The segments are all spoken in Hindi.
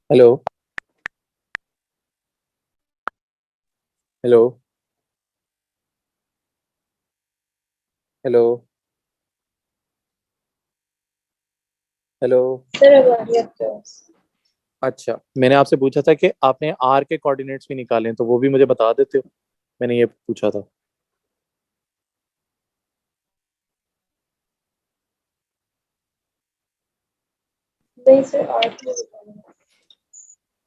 Hello. Hello. Hello. Hello. Sir अब आ रही है आपकी आवाज। अच्छा, मैंने आपसे पूछा था कि आपने आर के कोऑर्डिनेट्स भी निकाले हैं, तो वो भी मुझे बता देते हो। मैंने ये पूछा था। नहीं सर, आठ में बताना।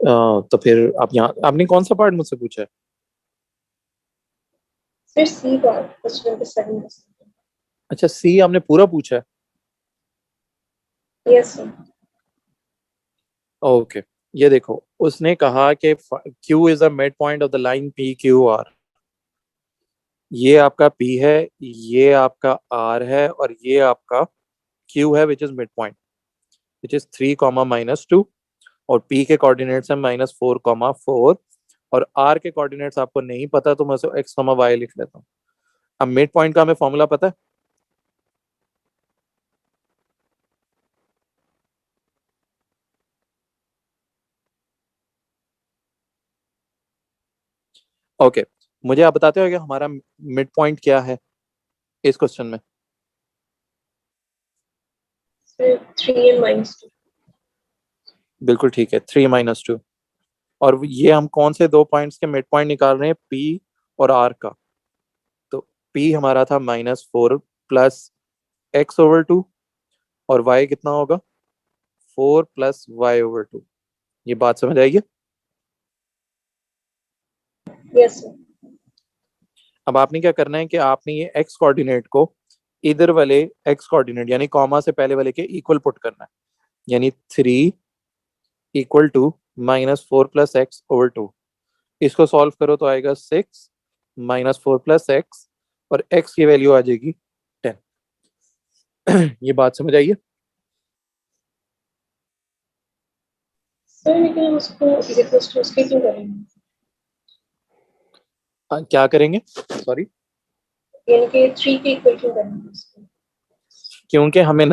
तो फिर आप यहाँ आपने कौन सा पार्ट मुझसे पूछा है? सर सी बार क्वेश्चन नंबर 7 का। अच्छा, सी आपने पूरा पूछा है। Yes sir. ओके। ये देखो, उसने कहा कि Q is the mid point of the line P Q R. ये आपका पी है, ये आपका आर है, और ये आपका क्यू है which is mid point, which is 3, -2। और पी के कोऑर्डिनेट्स है -4, 4। और आर के कोऑर्डिनेट्स आपको नहीं पता, तो मैं उसे x, y लिख लेता हूँ। अब मिड पॉइंट का हमें फॉर्मूला पता है। ओके। मुझे आप बताते हो कि हमारा मिड पॉइंट क्या है इस क्वेश्चन में। सर 3 - 2। बिल्कुल ठीक है, 3 - 2। और ये हम कौन से दो पॉइंट्स के मिड पॉइंट निकाल रहे हैं, पी और आर का। तो पी हमारा था -4 प्लस x/2। और y कितना होगा, 4 + y/2। ये बात समझ आएगी। Yes sir. अब आपने क्या करना है कि आपने ये x कोऑर्डिनेट को इधर वाले x कोऑर्डिनेट यानी कॉमा से पहले वाले के इक्वल पुट करना है। यानी 3 = -4 + x/2। इसको सॉल्व करो तो आएगा 6 - 4 + x। और x की वैल्यू आ जाएगी 10। ये बात समझ आइए। सर लेकिन हम उसको इज इक्वल्स टू उसके क्यों करेंगे? क्या करेंगे, सॉरी। यानी कि 3 के इक्वल क्यों करेंगे उसको? क्योंकि हमें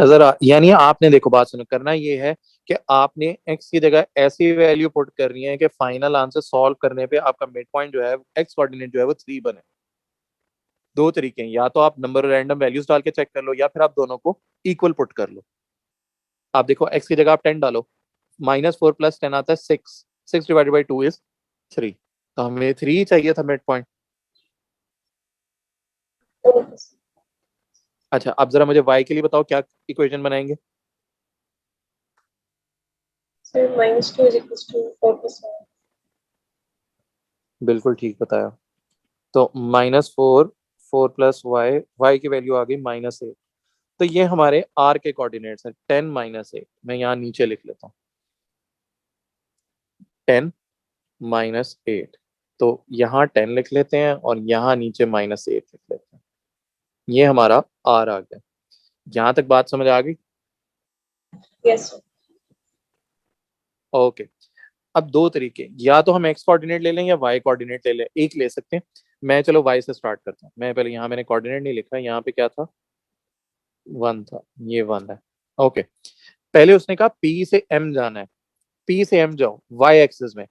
यानी आपने देखो, बात सुनो, करना ये है कि आपने x की जगह ऐसी वैल्यू पुट करनी है कि फाइनल आंसर सॉल्व करने पे आपका मिड पॉइंट जो है, x कोऑर्डिनेट जो है वो 3 बने। दो तरीके हैं, या तो आप नंबर रैंडम वैल्यूज डाल के चेक कर लो, या फिर आप दोनों को इक्वल पुट कर लो। आप देखो, x की जगह आप 10 डालो, -4 + 10 आता है 6। 6 ÷ 2 इज 3। तो हमें 3 चाहिए था मिड पॉइंट। Okay sir. अच्छा, अब जरा मुझे y के लिए बताओ क्या इक्वेशन बनाएंगे। Sir -2 is equals to 4 + 1। बिल्कुल ठीक बताया। तो -4, 4 + y, y की वैल्यू आ गई -8। तो ये हमारे r के कोऑर्डिनेट्स हैं, 10 - 8। मैं यहाँ नीचे लिख लेता हूँ, 10 - 8। तो यहाँ 10 लिख लेते हैं और यहाँ नीचे -8 लिख लेते हैं। ये हमारा r आ गया। यहाँ तक बात समझ आ गई। Yes sir. ओके। अब दो तरीके, या तो हम x कोऑर्डिनेट ले लें या y कोऑर्डिनेट ले लें, एक ले सकते हैं। मैं चलो y से स्टार्ट करता हूँ। मैं पहले यहाँ मैंने कोऑर्डिनेट नहीं लिखा, यहाँ पे क्या था, 1 था। ये 1 है। ओके। पहले उसने कहा p से m जाना है। p से m जाओ y एक्सिस में।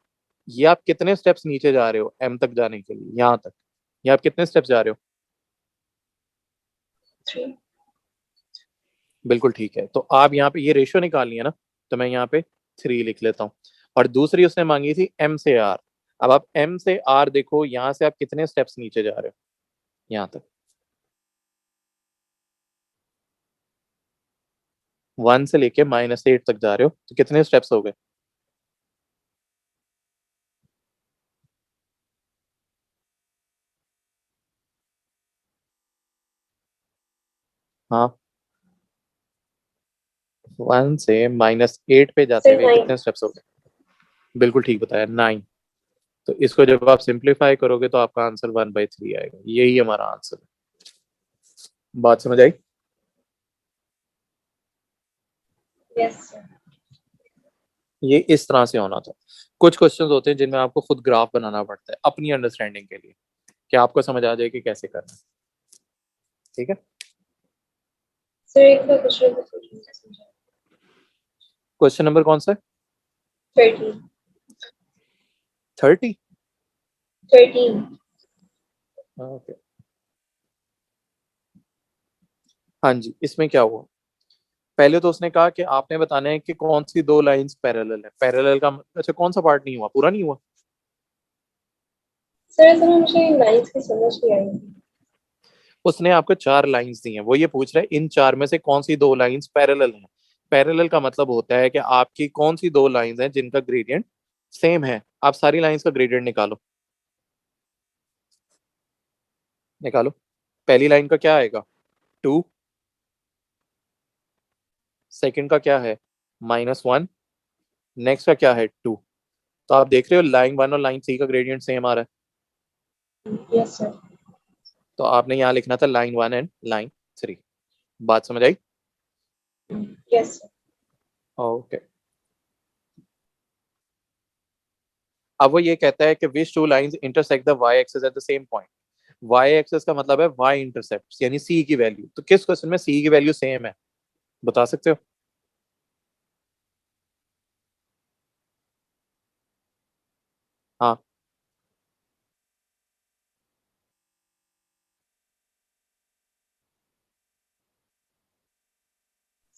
ये आप कितने स्टेप्स नीचे जा रहे हो m तक जाने के लिए, यहाँ तक। ये आप कितने स्टेप्स जा रहे हो? 3। बिल्कुल ठीक है। तो आप यहाँ पे ये रेशियो निकालनी है ना, तो मैं यहाँ पे 3 लिख लेता हूँ। और दूसरी उसने मांगी थी m से r। अब आप m से r देखो, यहाँ से आप कितने स्टेप्स नीचे जा रहे हो, यहाँ तक। 1 से लेके -8 तक जा रहे हो, तो कितने स्टेप्स हो गए? हाँ, 1 से -8 पे जाते सर हुए 9। कितने स्टेप्स हो गए? बिल्कुल ठीक बताया, 9। तो इसको जब आप सिंप्लीफाई करोगे तो आपका आंसर 1/3 आएगा। यही हमारा आंसर है। बात समझ आई। Yes sir. ये इस तरह से होना था। कुछ क्वेश्चंस होते हैं जिनमें आपको खुद ग्राफ बनाना पड़ता है अपनी अंडरस्टैंडिंग के लिए, कि आपको समझ आ जाए कि कैसे करना है। ठीक है। सर एक बार क्वेश्चन नंबर 14 का समझाइए। क्वेश्चन नंबर कौन सा है? 13. 30? 13. ओके, हाँ जी, इसमें क्या हुआ? पहले तो उसने कहा कि आपने बताना है कि कौन सी दो लाइंस पैरेलल है। पैरेलल का अच्छा, कौन सा पार्ट नहीं हुआ, पूरा नहीं हुआ? सर असल में मुझे लाइंस की समझ नहीं आई। उसने आपको 4 लाइंस दी हैं, वो ये पूछ रहा है इन 4 में से कौन सी दो लाइंस पैरेलल हैं। पैरेलल का मतलब होता है कि आपकी कौन सी दो लाइंस हैं जिनका ग्रेडियंट सेम है। आप सारी लाइंस का ग्रेडियंट निकालो, निकालो। पहली लाइन का क्या आएगा? 2। सेकंड का क्या है? -1। नेक्स्ट का क्या है? 2। तो आप देख रहे हो लाइन 1 और लाइन 3 का ग्रेडियंट सेम आ रहा है। Yes sir. तो आपने यहाँ लिखना था लाइन 1 एंड लाइन 3। बात समझ आई? Yes sir. ओके, अब वो ये कहता है कि which two lines intersect the Y axis at the same point. Y axis का मतलब है वाई इंटरसेप्ट, यानी सी की वैल्यू। तो किस क्वेश्चन में सी की वैल्यू सेम है, बता सकते हो? हाँ,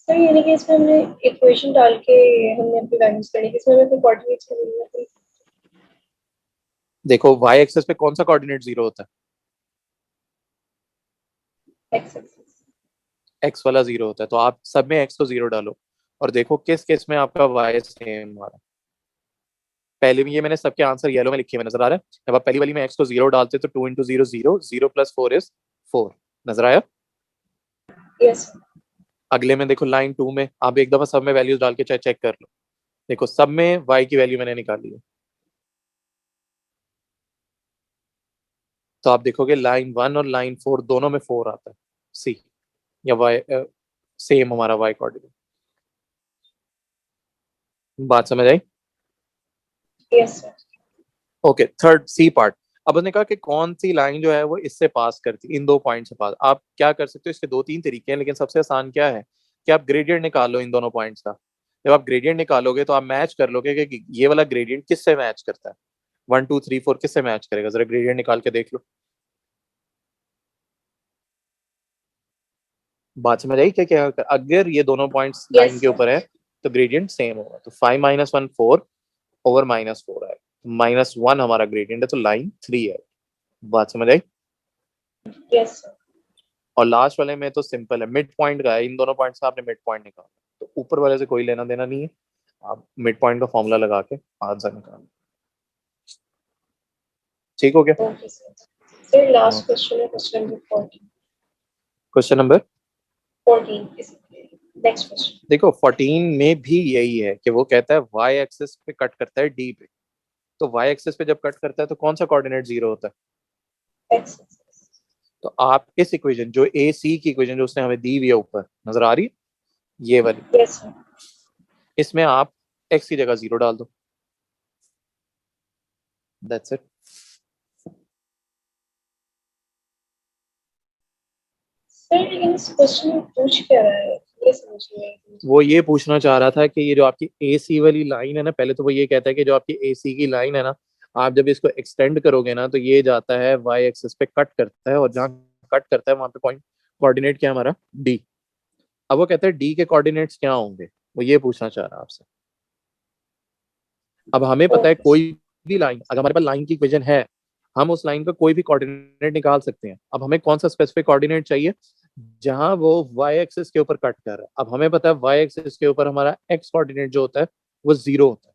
सर यानी कि इसमें हमने इक्वेशन डाल के हमने अपनी वैल्यूज करनी है, इसमें हमें कोई कोऑर्डिनेट्स की जरूरत नहीं। देखो वाई एक्सिस पे कौन सा कोऑर्डिनेट 0 होता है? X axis. एक्स वाला 0 होता है। तो आप सब में एक्स को 0 डालो और देखो किस केस में आपका वाई सेम आ रहा है। पहले भी ये मैंने सबके आंसर येलो में लिखे हुए नजर आ रहा है। जब आप पहली वाली में एक्स को 0 डालते तो 2 × 0 0, 0 + 4 इज 4। नजर आया? Yes sir. अगले में देखो लाइन 2 में आप एक दफा सब में वैल्यूज डाल के चेक कर लो। देखो सब में वाई की वैल्यू मैंने निकाली है। तो आप देखोगे लाइन 1 और लाइन 4 दोनों में 4 आता है। सी या वाई सेम हमारा वाई कोऑर्डिनेट। बात समझ आई? Yes sir. Okay, third C part. अब उसने कहा कि कौन सी लाइन जो है वो इससे पास करती, इन दो पॉइंट से पास। आप क्या कर सकते हो, इसके 2-3 तरीके हैं, लेकिन सबसे आसान क्या है कि आप ग्रेडियंट निकालो इन दोनों पॉइंट्स का। जब आप ग्रेडियंट निकालोगे तो आप मैच कर लोगे कि ये वाला ग्रेडियंट किससे मैच करता है। 1 2 3 4 किससे मैच करेगा, जरा ग्रेडियंट निकाल के देख लो। बात समझ आई? क्या क्या अगर ये दोनों पॉइंट्स लाइन यस के सर। ऊपर है तो ग्रेडियंट सेम होगा। तो 5 - 1 4 ओवर -4 है। -1 हमारा ग्रेडियंट है, तो लाइन 3 है। बात समझ आई? Yes sir. और लास्ट वाले में तो सिंपल है, मिड पॉइंट का है। इन दोनों पॉइंट से आपने मिड पॉइंट निकाला, तो ऊपर वाले से कोई लेना देना नहीं है। आप मिड पॉइंट का फॉर्मूला लगा के आंसर निकालो। ठीक हो गया? Okay sir. Sir last question है, क्वेश्चन नंबर 14। क्वेश्चन नंबर 14 इस नेक्स्ट क्वेश्चन। देखो 14 में भी यही है कि वो कहता है वाई एक्सिस पे कट करता है डी पे। तो वाई एक्सिस पे जब कट करता है तो कौन सा कोऑर्डिनेट 0 होता है? X axis. तो आप इस इक्वेशन जो ए सी की इक्वेशन जो उसने हमें दी हुई है ऊपर नजर आ रही है, ये वाली, यस सर। इसमें आप एक्स की जगह 0 डाल दो। That's it. सर लेकिन इस क्वेश्चन में पूछ क्या रहा है, ये समझ नहीं आई मुझे। वो ये पूछना चाह रहा था कि ये जो आपकी ए सी वाली लाइन है ना, पहले तो वो ये कहता है कि जो आपकी ए सी की लाइन है ना, आप जब इसको एक्सटेंड करोगे ना तो ये जाता है वाई एक्सिस पे कट करता है, और जहाँ कट करता है वहां पे पॉइंट कोऑर्डिनेट क्या है हमारा? डी। अब वो कहता है डी के कोऑर्डिनेट्स क्या होंगे, वो ये पूछना चाह रहा है आपसे। अब हमें पता है ओके कोई भी लाइन, अगर हमारे पास लाइन की इक्वेशन है, हम उस लाइन का कोई भी कोऑर्डिनेट निकाल सकते हैं। अब हमें कौन सा स्पेसिफिक कोऑर्डिनेट चाहिए जहां वो वाई एक्सिस के ऊपर कट कर रहा है। अब हमें पता है वाई एक्सिस के ऊपर हमारा एक्स कोऑर्डिनेट जो होता है वो 0 होता है।